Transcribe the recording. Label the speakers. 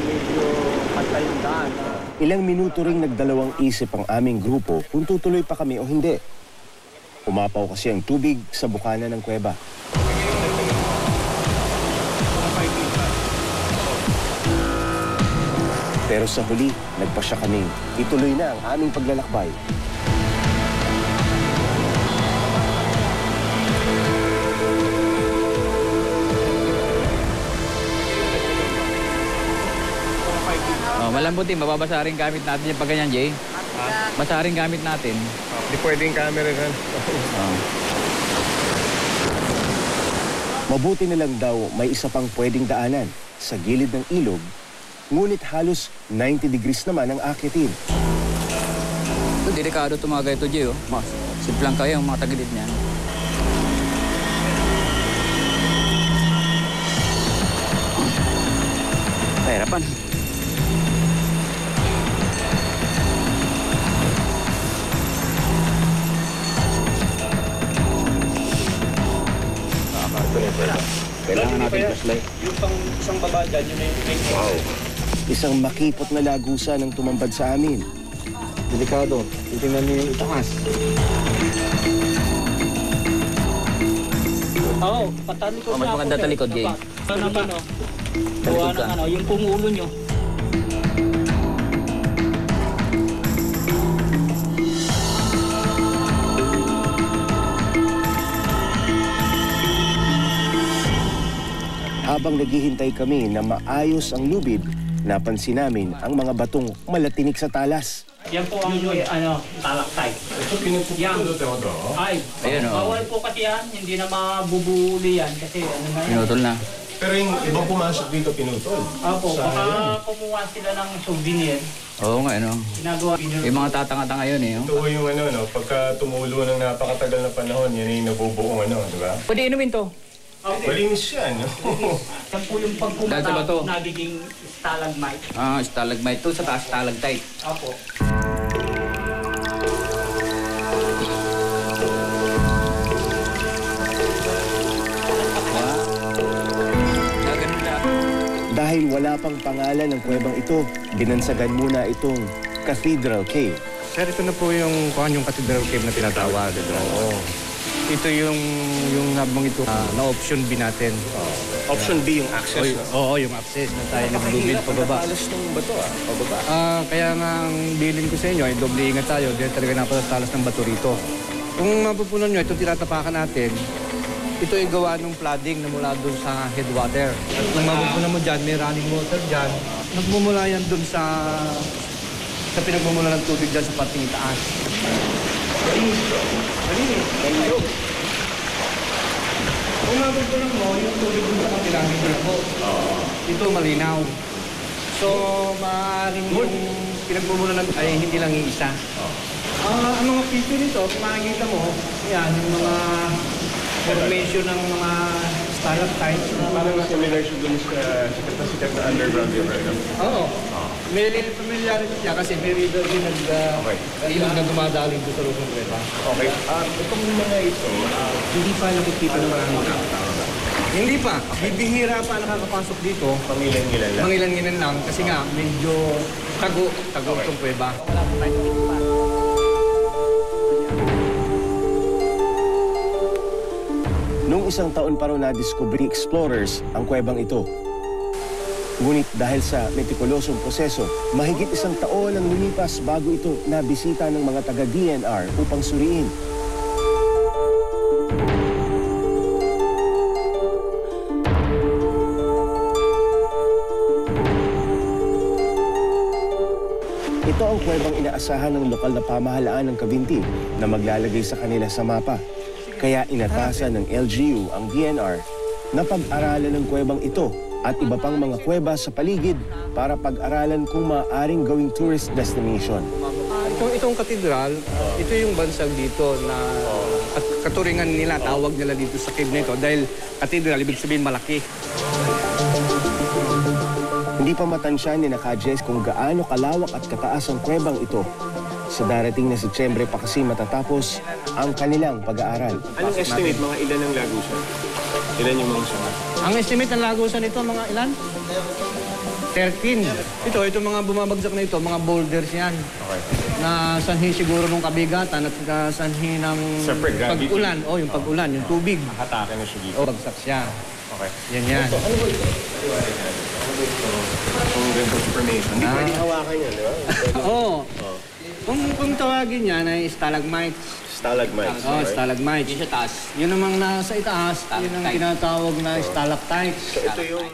Speaker 1: medyo patay yung daan.
Speaker 2: Ilang minuto ring nagdalawang isip ang aming grupo kung tutuloy pa kami o hindi. Umapaw kasi ang tubig sa bukana ng kuweba. Pero sa huli, nagpasya kaming ituloy na ang aming paglalakbay.
Speaker 3: Malambutin, mababasa rin gamit natin yung pagganyan, Jay. Basa rin gamit natin.
Speaker 4: Hindi pwedeng camera kan.
Speaker 2: Mabuti na lang daw may isa pang pwedeng daanan sa gilid ng ilog, ngunit halos 90 degrees naman ang akitin.
Speaker 3: Ito, delikado tumaga ito, Jay. Simplang kayo ang mga tagilid niyan. Pahirapan. Kailangan natin flashlight.
Speaker 1: Yung pang isang baba dyan, yun na yung take.
Speaker 2: Wow. Isang makipot na lagusan ang tumambad sa amin.
Speaker 4: Delikado. Titingnan niyo yung itaas.
Speaker 1: Oo, patalikod
Speaker 3: mas maganda talikod, Jay.
Speaker 1: Ano ba, no?
Speaker 3: Talikod ka.
Speaker 1: Yung pumulo nyo.
Speaker 2: Habang naghihintay kami na maayos ang lubid, napansin namin ang mga batong malatinik sa talas.
Speaker 1: Yan po ang talakay.
Speaker 4: Ito pinupulot ako to.
Speaker 1: Ay,
Speaker 3: Ayun,
Speaker 1: bawal po kasi yan. Hindi na mabubuli yan kasi ano na yan.
Speaker 3: Pinutol na.
Speaker 4: Pero yung ibang pumasok dito pinutol.
Speaker 1: Opo, baka kumuha sila ng souvenir.
Speaker 3: Oo nga,
Speaker 1: Ginagawa.
Speaker 3: Yung mga tatanga-tanga yun,
Speaker 4: Ito yung pagka tumulo ng napakatagal na panahon, yan yung nabubuong di ba?
Speaker 3: Pwede inumin to.
Speaker 4: Malinis yan,
Speaker 1: Yan po yung
Speaker 3: Dahil sa bato.
Speaker 1: pagpumata nagiging stalagmite.
Speaker 3: Stalagmite to, sa taas stalactite.
Speaker 1: Opo.
Speaker 2: Dahil wala pang pangalan ng kuwebang ito, binansagan muna itong Cathedral Cave.
Speaker 5: Sir, ito na po yung Cathedral Cave na tinatawag. Oo. Ito yung nabang ito na option B natin.
Speaker 4: Option B yung access.
Speaker 5: Oo, yung access na tayo naglubid pababa.
Speaker 4: Talas ng bato pababa.
Speaker 5: Kaya nga ang bilin ko sa inyo ay doble ingat tayo. Dahil talaga napatalas ng bato rito. Kung mapupunan nyo, itong tinatapakan natin, ito ay gawa ng flooding na mula doon sa headwater. At kung mapupunan mo dyan, may running water dyan. Nagmumula yan doon sa pinagmumula ng tubig dyan sa parting itaas. Malinis. Kung mapupunan mo, yung tubig doon sa kapilang hindi po. Ito malinaw. So, maaaring yung pinagmumula ng ay hindi lang iisa. Ang mga picture nito, kung makikita mo, yan, yung mga formation ng mga stalactites.
Speaker 4: Parang similar siya dun sa sikat na underground river.
Speaker 5: Oo. May little familiarity siya kasi may river din ilog na dumadaling doon sa Luzon River.
Speaker 4: Okay. Itong mga ito,
Speaker 5: Hindi pa nakikita ng maraming tao. Hindi pa. Bibihira pa nakakapasok dito.
Speaker 4: pangilan-ngilan lang.
Speaker 5: Mangilan-ngilan lang kasi nga medyo tago itong kuweba.
Speaker 2: Noong isang taon pa raw na-discovery explorers ang kuwebang ito. Ngunit dahil sa metikulosong proseso, mahigit isang taon ang lumipas bago ito nabisita ng mga taga-DNR upang suriin. Ito ang kuwebang inaasahan ng lokal na pamahalaan ng Cavinti na maglalagay sa kanila sa mapa. Kaya inatasan ng LGU ang DNR na pag-aralan ng kuwebang ito at iba pang mga kuweba sa paligid para pag-aralan kung maaaring gawing tourist destination.
Speaker 5: Itong katedral, ito yung bansag dito na katuringan nila, tawag nila dito sa cave na ito dahil katedral, ibig sabihin malaki.
Speaker 2: Hindi pa matansya ni Nakajes kung gaano kalawak at kataas ang kuwebang ito. Sa darating na Setyembre pa kasi matatapos ang kanilang pag-aaral.
Speaker 4: Anong estimate, mga ilan ang lagusan? Ilan yung mga sunod?
Speaker 5: Ang estimate ng lagusan nito, mga ilan? 13. Ito mga bumabagsak na ito, mga boulders yan.
Speaker 4: Okay.
Speaker 5: Na sanhi siguro nung kabigatan at sanhi ng
Speaker 4: Siyempre, gravity.
Speaker 5: pag-ulan. Yung pag-ulan, yung tubig.
Speaker 4: Hatake na siya dito.
Speaker 5: Bagsak siya.
Speaker 4: Okay.
Speaker 5: Yan.
Speaker 2: Ano ba ito?
Speaker 4: Ang ganitong formation.
Speaker 2: Hindi pwedeng hawakan yan, di ba?
Speaker 5: Oo. Kung tawagin yan ay stalagmites.
Speaker 2: Stalagmites.
Speaker 5: Stalagmites.
Speaker 1: Yung sa taas.
Speaker 5: Yun namang nasa itaas, yun ang tinatawag na stalactites.
Speaker 2: So ito yung